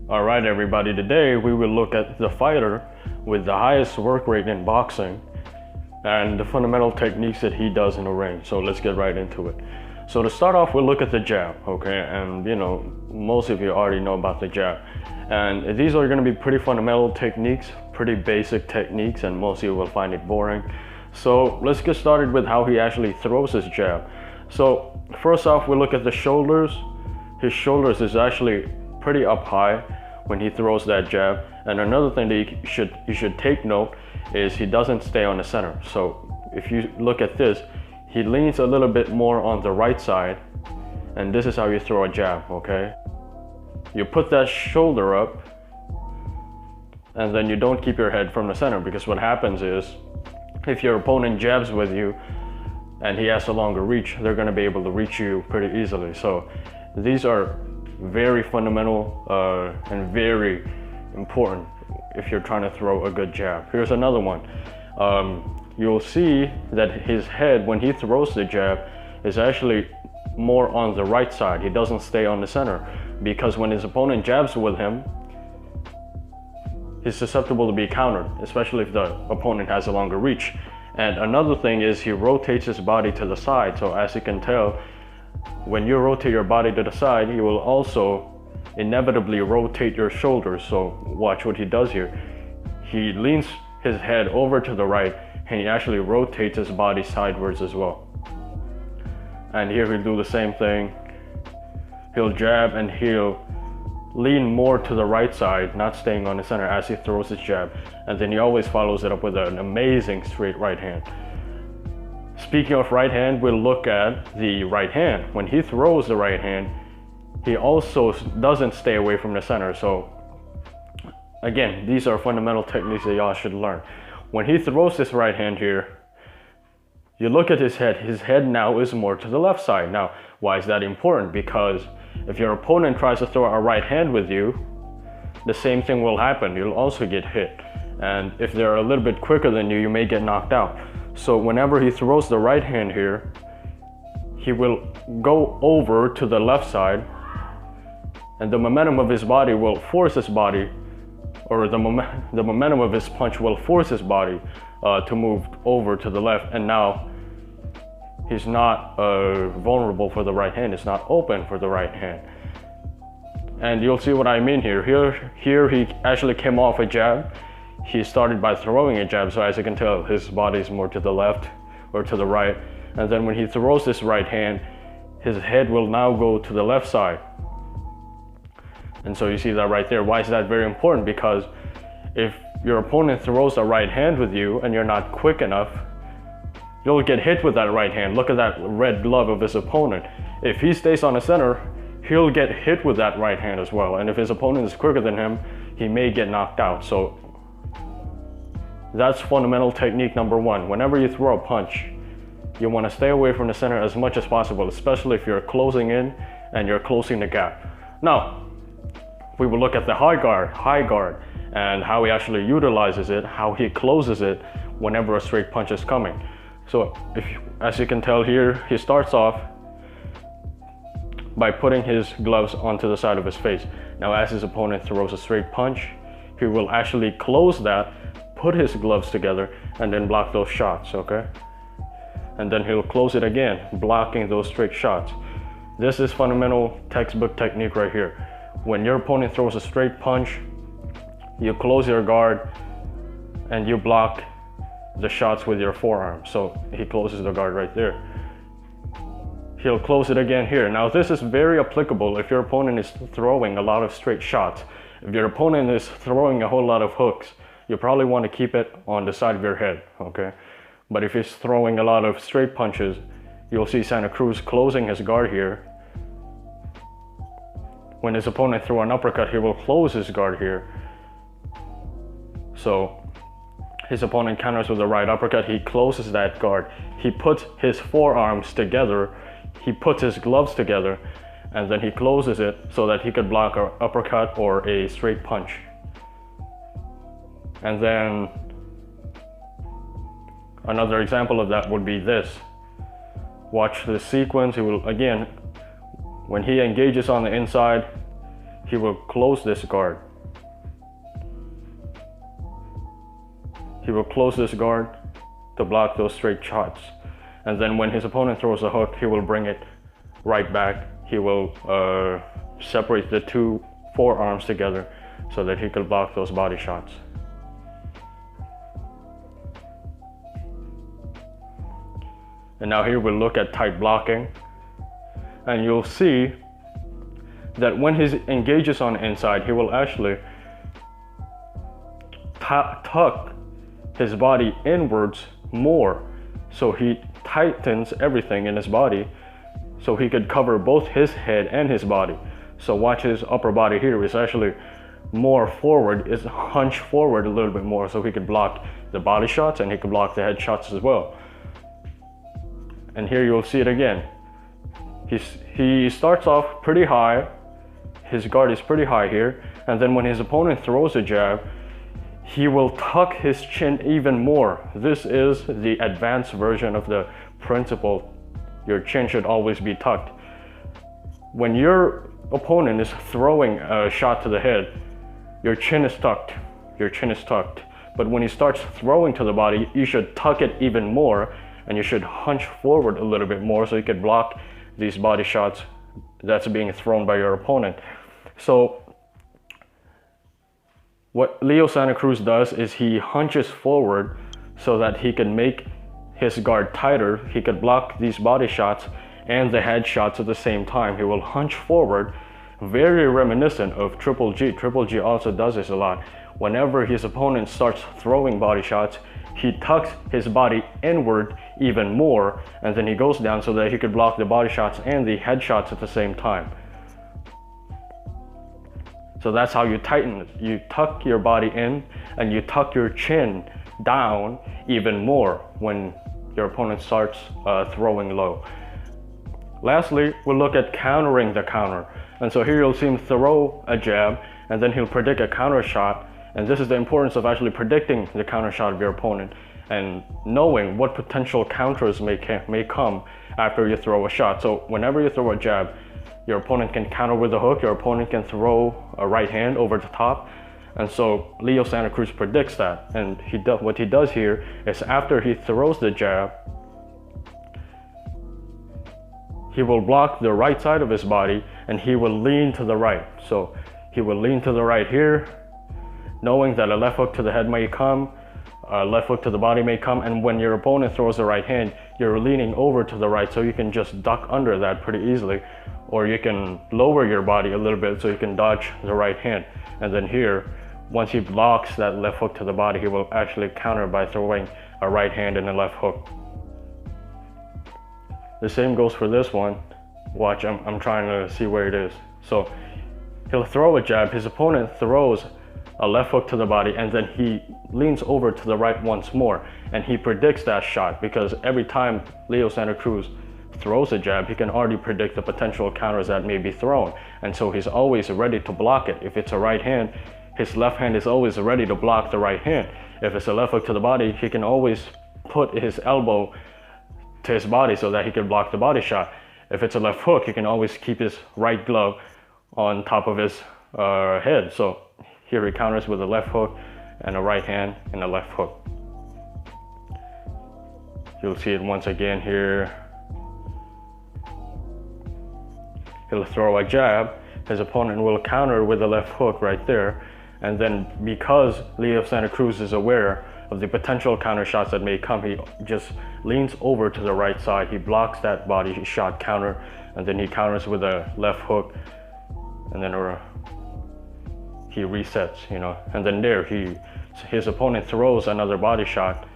Alright everybody, today we will look at the fighter with the highest work rate in boxing and the fundamental techniques that he does in the ring. So let's get right into it. So to start off, we'll look at the jab, okay? And most of you already know about the jab. And these are gonna be pretty fundamental techniques, pretty basic techniques, and most of you will find it boring. So let's get started with how he actually throws his jab. So first off, we'll look at the shoulders. His shoulders is actually pretty up high when he throws that jab. And another thing that you should take note is he doesn't stay on the center. So if you look at this, he leans a little bit more on the right side, and this is how you throw a jab, okay? You put that shoulder up, and then you don't keep your head from the center, because what happens is, if your opponent jabs with you and he has a longer reach, they're gonna be able to reach you pretty easily. So these are very fundamental and very important if you're trying to throw a good jab. Here's another one. You'll see that his head, when he throws the jab, is actually more on the right side. He doesn't stay on the center, because when his opponent jabs with him, he's susceptible to be countered, especially if the opponent has a longer reach. And another thing is he rotates his body to the side. So as you can tell, when you rotate your body to the side, you will also inevitably rotate your shoulders. So watch what he does here. He leans his head over to the right, and he actually rotates his body sideways as well. And here he'll do the same thing. He'll jab and he'll lean more to the right side, not staying on the center as he throws his jab. And then he always follows it up with an amazing straight right hand. Speaking of right hand, we'll look at the right hand. When he throws the right hand, he also doesn't stay away from the center. So again, these are fundamental techniques that y'all should learn. When he throws this right hand here, you look at his head now is more to the left side. Now, why is that important? Because if your opponent tries to throw a right hand with you, the same thing will happen. You'll also get hit. And if they're a little bit quicker than you, you may get knocked out. So whenever he throws the right hand here, he will go over to the left side, and the momentum of his body will force his body, or the momentum of his punch will force his body to move over to the left. And now he's not vulnerable for the right hand. It's not open for the right hand. And you'll see what I mean here. Here he actually came off a jab. He started by throwing a jab, so as you can tell, his body is more to the left or to the right. And then when he throws this right hand, his head will now go to the left side. And so you see that right there. Why is that very important? Because if your opponent throws a right hand with you and you're not quick enough, you'll get hit with that right hand. Look at that red glove of his opponent. If he stays on the center, he'll get hit with that right hand as well. And if his opponent is quicker than him, he may get knocked out. So that's fundamental technique number one. Whenever you throw a punch, you want to stay away from the center as much as possible, especially if you're closing in and you're closing the gap. Now, we will look at the high guard, and how he actually utilizes it, how he closes it whenever a straight punch is coming. So as you can tell here, he starts off by putting his gloves onto the side of his face. Now as his opponent throws a straight punch, he will actually close that, put his gloves together, and then block those shots, okay? And then he'll close it again, blocking those straight shots. This is fundamental textbook technique right here. When your opponent throws a straight punch, you close your guard and you block the shots with your forearm. So he closes the guard right there. He'll close it again here. Now this is very applicable if your opponent is throwing a lot of straight shots. If your opponent is throwing a whole lot of hooks, you probably want to keep it on the side of your head, okay? But if he's throwing a lot of straight punches, you'll see Cruz closing his guard here. When his opponent throws an uppercut, he will close his guard here. So his opponent counters with a right uppercut, he closes that guard. He puts his forearms together, he puts his gloves together, and then he closes it so that he could block an uppercut or a straight punch. And then another example of that would be this. Watch the sequence. He will, again, when he engages on the inside, he will close this guard. He will close this guard to block those straight shots. And then when his opponent throws a hook, he will bring it right back. He will separate the two forearms together so that he could block those body shots. And now here we'll look at tight blocking. And you'll see that when he engages on the inside, he will actually tuck his body inwards more. So he tightens everything in his body so he could cover both his head and his body. So watch his upper body here is actually more forward, is hunched forward a little bit more so he could block the body shots and he could block the head shots as well. And here you'll see it again. He starts off pretty high. His guard is pretty high here. And then when his opponent throws a jab, he will tuck his chin even more. This is the advanced version of the principle. Your chin should always be tucked. When your opponent is throwing a shot to the head, your chin is tucked. Your chin is tucked. But when he starts throwing to the body, you should tuck it even more, and you should hunch forward a little bit more so you can block these body shots that's being thrown by your opponent. So what Leo Santa Cruz does is he hunches forward so that he can make his guard tighter. He could block these body shots and the head shots at the same time. He will hunch forward, very reminiscent of Triple G. Triple G also does this a lot. Whenever his opponent starts throwing body shots, he tucks his body inward even more, and then he goes down so that he could block the body shots and the head shots at the same time. So that's how you tighten it. You tuck your body in and you tuck your chin down even more when your opponent starts throwing low. Lastly, we'll look at countering the counter. And so here you'll see him throw a jab and then he'll predict a counter shot. And this is the importance of actually predicting the counter shot of your opponent and knowing what potential counters may come after you throw a shot. So whenever you throw a jab, your opponent can counter with a hook, your opponent can throw a right hand over the top. And so Leo Santa Cruz predicts that. And what he does here is after he throws the jab, he will block the right side of his body and he will lean to the right. So he will lean to the right here, knowing that a left hook to the head may come, a left hook to the body may come, and when your opponent throws the right hand, you're leaning over to the right so you can just duck under that pretty easily, or you can lower your body a little bit so you can dodge the right hand. And then here, once he blocks that left hook to the body, he will actually counter by throwing a right hand and a left hook. The same goes for this one. Watch, I'm trying to see where it is. So he'll throw a jab, his opponent throws a left hook to the body, and then he leans over to the right once more, and he predicts that shot because every time Leo Santa Cruz throws a jab, he can already predict the potential counters that may be thrown, and so he's always ready to block it. If it's a right hand, his left hand is always ready to block the right hand. If it's a left hook to the body, he can always put his elbow to his body so that he can block the body shot. If it's a left hook, he can always keep his right glove on top of his head. So here he counters with a left hook and a right hand and a left hook. You'll see it once again here. He'll throw a jab, his opponent will counter with a left hook right there. And then because Leo Santa Cruz is aware of the potential counter shots that may come, he just leans over to the right side. He blocks that body shot counter, and then he counters with a left hook, and then he resets, and then there his opponent throws another body shot,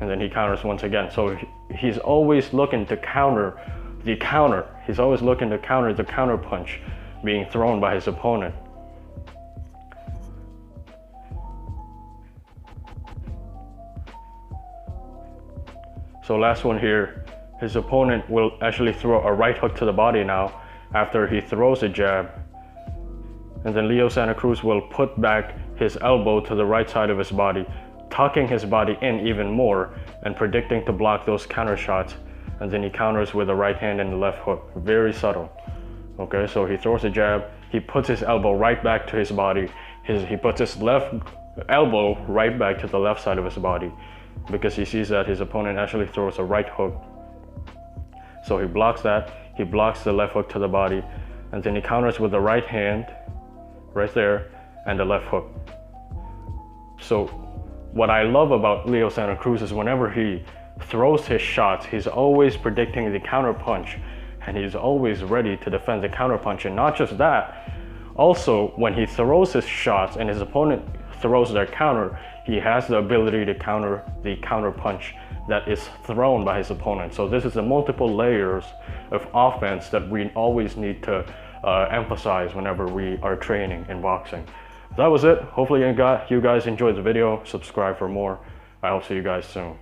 and then he counters once again. So he's always looking to counter the counter. He's always looking to counter the counter punch being thrown by his opponent. So last one here, his opponent will actually throw a right hook to the body now after he throws a jab. And then Leo Santa Cruz will put back his elbow to the right side of his body, tucking his body in even more and predicting to block those counter shots. And then he counters with the right hand and the left hook. Very subtle. Okay, so he throws a jab, he puts his elbow right back to his body. He puts his left elbow right back to the left side of his body because he sees that his opponent actually throws a right hook. So he blocks that, he blocks the left hook to the body, and then he counters with the right hand right there and the left hook. So what I love about Leo Santa Cruz is whenever he throws his shots, he's always predicting the counter punch, and he's always ready to defend the counter punch. And not just that, also when he throws his shots and his opponent throws their counter, he has the ability to counter the counter punch that is thrown by his opponent. So this is the multiple layers of offense that we always need to emphasize whenever we are training in boxing. That was it. Hopefully you guys enjoyed the video. Subscribe for more. I'll see you guys soon.